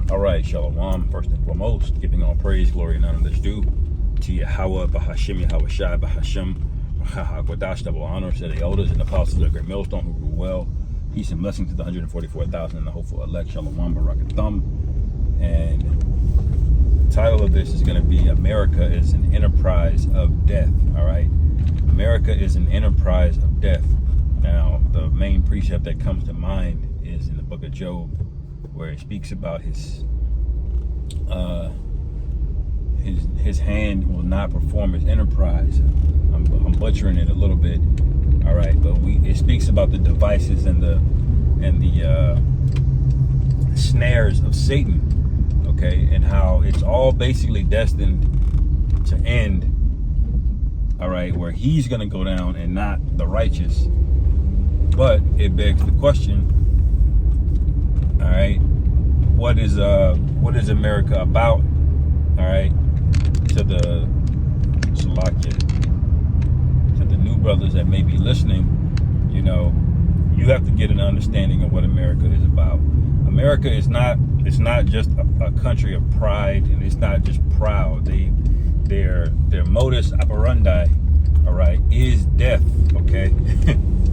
All right, Shalom. First and foremost, giving all praise, glory, and honor that's due to Yahweh, Bahashim, Yahweh Shai, Bahashim, Gwadash, double honor to the elders and apostles of the great millstone who rule well. Peace and blessing to the 144,000 and the hopeful elect. Shalom, Barakathum. And the title of this is going to be America is an Enterprise of Death. All right, America is an enterprise of death. Now, the main precept that comes to mind is in the book of Job, where he speaks about his hand will not perform his enterprise. I'm butchering it a little bit, all right, but it speaks about the devices and the snares of Satan, okay, and how it's all basically destined to end, all right, where he's going to go down and not the righteous. But it begs the question, all right, what is America about? All right, to the new brothers that may be listening, you know, you have to get an understanding of what America is about. America is not, it's not just a country of pride, and it's not just proud. Their modus operandi, all right, is death. Okay,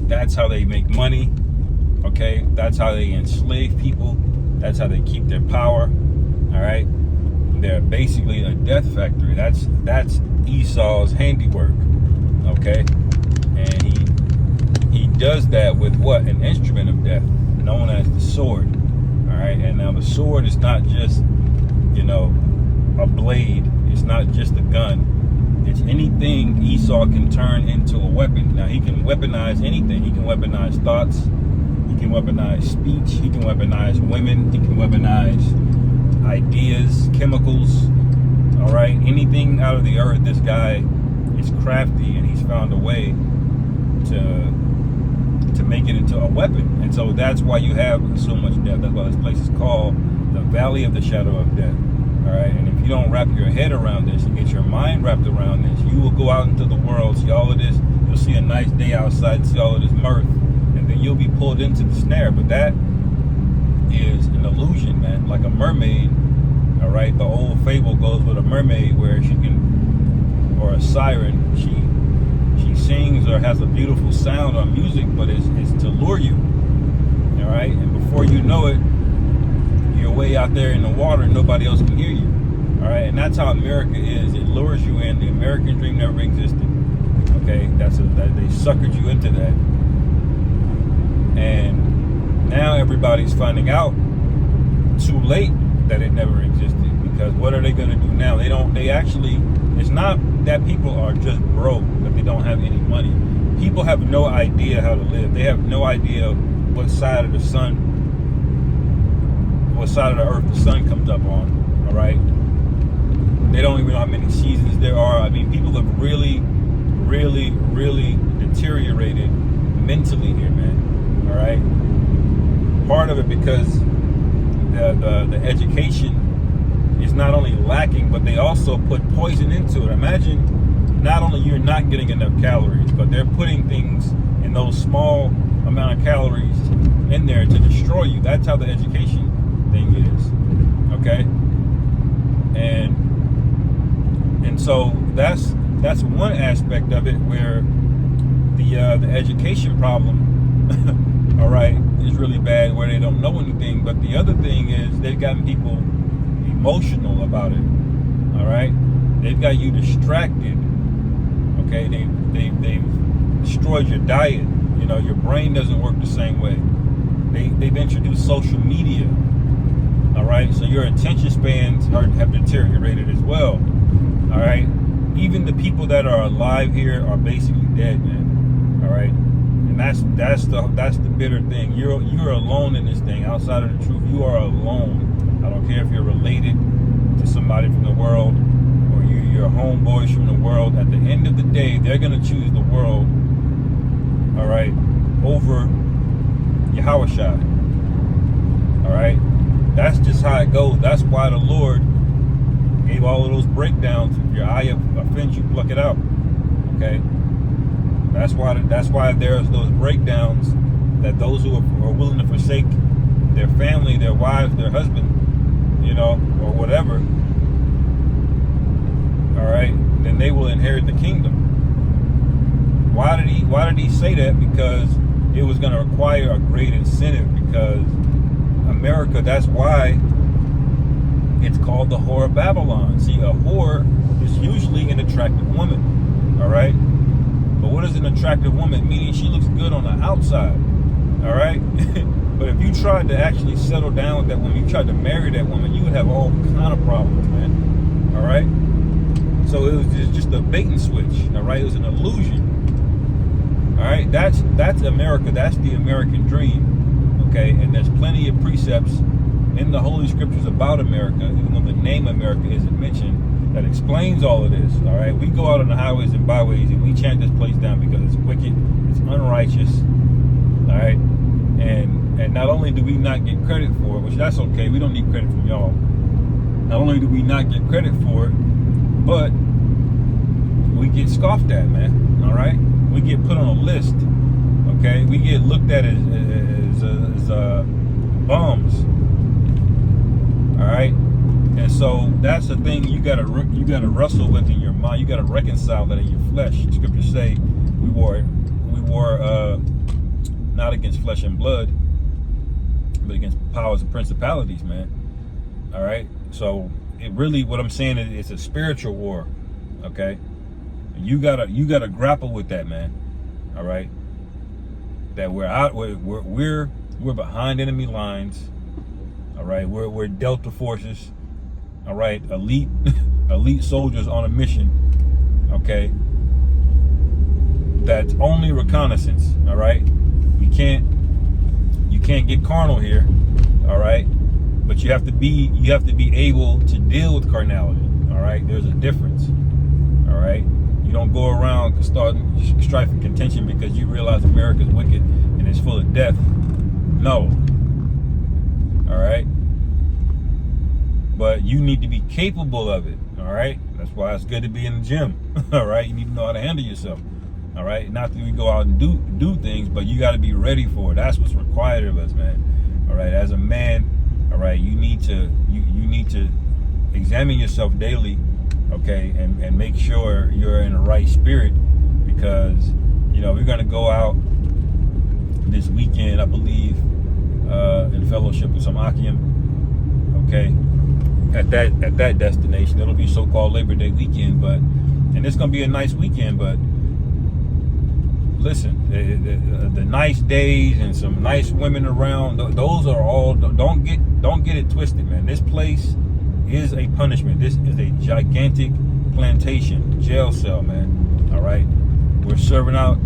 that's how they make money. Okay, that's how they enslave people. That's how they keep their power. All right, they're basically a death factory. That's Esau's handiwork. Okay, and he does that with what? An instrument of death known as the sword. All right, and now the sword is not just, you know, a blade. It's not just a gun. It's anything Esau can turn into a weapon. Now he can weaponize anything. He can weaponize thoughts. He can weaponize speech. He can weaponize women. He can weaponize ideas, chemicals. All right, anything out of the earth. This guy is crafty, and he's found a way to make it into a weapon. And so that's why you have so much death. That's why this place is called the Valley of the Shadow of Death. All right, and if you don't wrap your head around this and get your mind wrapped around this, you will go out into the world, see all of this. You'll see a nice day outside, see all of this mirth, and then you'll be pulled into the snare. But that is an illusion, man, like a mermaid. All right, the old fable goes with a mermaid where she can, or a siren, she sings or has a beautiful sound or music, but it's to lure you. All right, and before you know it, you're way out there in the water and nobody else can hear you. All right, and that's how America is. It lures you in. The American dream never existed. Okay, they suckered you into that, and now everybody's finding out too late that it never existed. Because what are they going to do now? It's not that people are just broke, that they don't have any money. People have no idea how to live. They have no idea what side of the sun, what side of the earth the sun comes up on. All right, they don't even know how many seasons there are. I mean, people have really, really, really deteriorated mentally here, man. All right, part of it because the education is not only lacking, but they also put poison into it. Imagine, not only you're not getting enough calories, but they're putting things in those small amount of calories in there to destroy you. That's how the education thing is. Okay, and so that's one aspect of it, where the education problem, all right, is really bad, where they don't know anything. But the other thing is they've gotten people emotional about it. All right, they've got you distracted. Okay, they've destroyed your diet. You know, your brain doesn't work the same way. They've introduced social media. All right, so your attention spans have deteriorated as well. All right, even the people that are alive here are basically dead, man. All right, and that's the bitter thing. You're alone in this thing. Outside of the truth, you are alone. I don't care if you're related to somebody from the world or you're homeboys from the world. At the end of the day, they're going to choose the world, all right, over Yahweh Shai. All right, that's just how it goes. That's why the Lord gave all of those breakdowns. If your eye offends you, pluck it out. Okay, that's why there's those breakdowns, that those who are willing to forsake their family, their wives, their husband, or whatever, all right, then they will inherit the kingdom. Why did he say that? Because it was going to require a great incentive, because America, that's why it's called the whore of Babylon. See, a whore is usually an attractive woman, all right? But what is an attractive woman? Meaning she looks good on the outside, all right? But if you tried to actually settle down with that woman, you tried to marry that woman, you would have all kind of problems, man, all right? So it was just a bait and switch, all right? It was an illusion. All right, that's America. That's the American dream, okay? And there's plenty of precepts in the Holy Scriptures about America, even though the name America isn't mentioned, that explains all of this, all right? We go out on the highways and byways and we chant this place down because it's wicked, it's unrighteous, all right? And not only do we not get credit for it, which that's okay, we don't need credit from y'all. Not only do we not get credit for it, but we get scoffed at, man, all right? We get put on a list, okay? We get looked at as bums, all right? And so that's the thing you gotta wrestle with in your mind. You gotta reconcile that in your flesh. Scriptures say we war not against flesh and blood, but against powers and principalities, man. All right. So it really, what I'm saying is, it's a spiritual war, okay? You gotta grapple with that, man. All right, that we're behind enemy lines. All right, we're Delta forces. All right, elite soldiers on a mission. Okay, that's only reconnaissance. All right, you can't get carnal here. All right, but you have to be able to deal with carnality. All right, there's a difference. All right. You don't go around starting strife and contention because you realize America's wicked and it's full of death. No. All right. But you need to be capable of it. All right. That's why it's good to be in the gym. All right. You need to know how to handle yourself. All right. Not that we go out and do things, but you got to be ready for it. That's what's required of us, man. All right. As a man, all right, you need to examine yourself daily. Okay, and make sure you're in the right spirit, because we're gonna go out this weekend, I believe, in fellowship with some Akim. Okay, at that destination, it'll be so-called Labor Day weekend, and it's gonna be a nice weekend. But listen, the nice days and some nice women around, those are all. Don't get it twisted, man. This place is a punishment. This is a gigantic plantation, jail cell, man. All right, we're serving out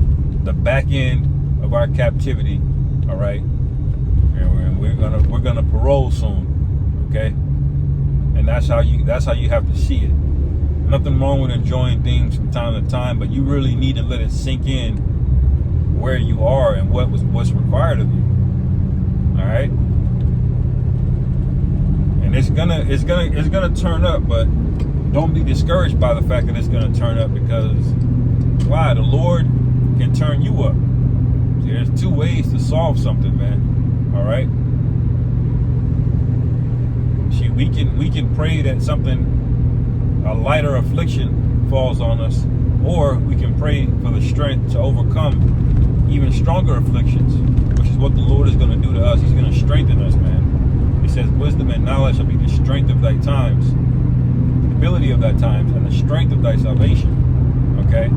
the back end of our captivity. All right, and we're gonna parole soon. Okay, and that's how you have to see it. Nothing wrong with enjoying things from time to time, but you really need to let it sink in where you are and what's required of you. All right. And it's gonna turn up, but don't be discouraged by the fact that it's gonna turn up, because why? The Lord can turn you up. See, there's two ways to solve something, man. All right. See, we can pray that a lighter affliction falls on us, or we can pray for the strength to overcome even stronger afflictions, which is what the Lord is gonna do to us. He's gonna strengthen us, man. He says, wisdom and knowledge shall be the strength of thy times, the ability of thy times, and the strength of thy salvation. Okay?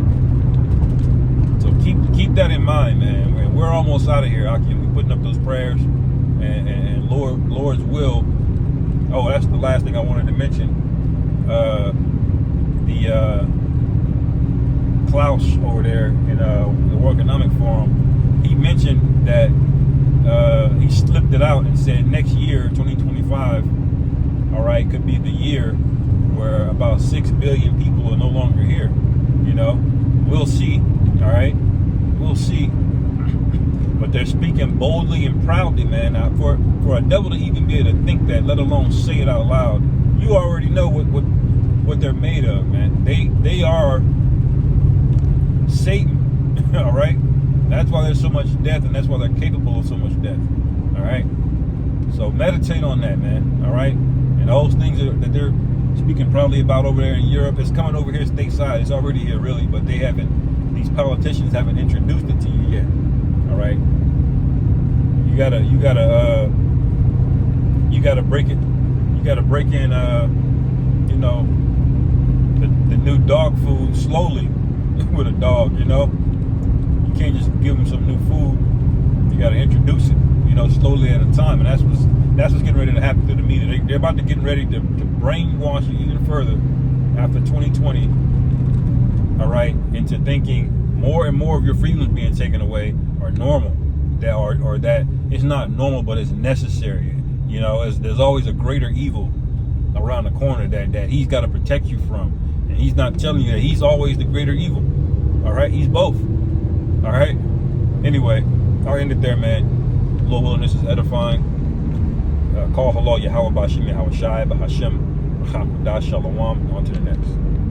So keep that in mind, man. We're almost out of here, Akim. We're putting up those prayers, and Lord's will. Oh, that's the last thing I wanted to mention. Klaus over there in the World Economic Forum, he mentioned that he slipped it out and said next year, 2025, all right, could be the year where about 6 billion people are no longer here. We'll see, all right, we'll see. But they're speaking boldly and proudly, man. Now, for a devil to even be able to think that, let alone say it out loud, you already know what they're made of, man. They are Satan. All right, that's why there's so much death, and that's why they're capable of so much death. All right, so meditate on that, man. All right, and those things that they're speaking proudly about over there in Europe, it's coming over here stateside. It's already here, really, but they haven't. These politicians haven't introduced it to you yet. All right, you gotta break it. You gotta break in, you know, the new dog food slowly with a dog. You know, you can't just give them some new food. You gotta introduce it, you know, slowly at a time, and that's what's getting ready to happen to the media. They're about to get ready to brainwash you even further after 2020. All right, into thinking more and more of your freedoms being taken away are normal, or that it's not normal, but it's necessary. You know, there's always a greater evil around the corner that he's got to protect you from, and he's not telling you that he's always the greater evil. All right, he's both. All right. Anyway, I'll end it there, man. Lord willing, this is edifying. Call halal Yahweh Bashim Yahweh Shai Bahashem Shalom. On to the next.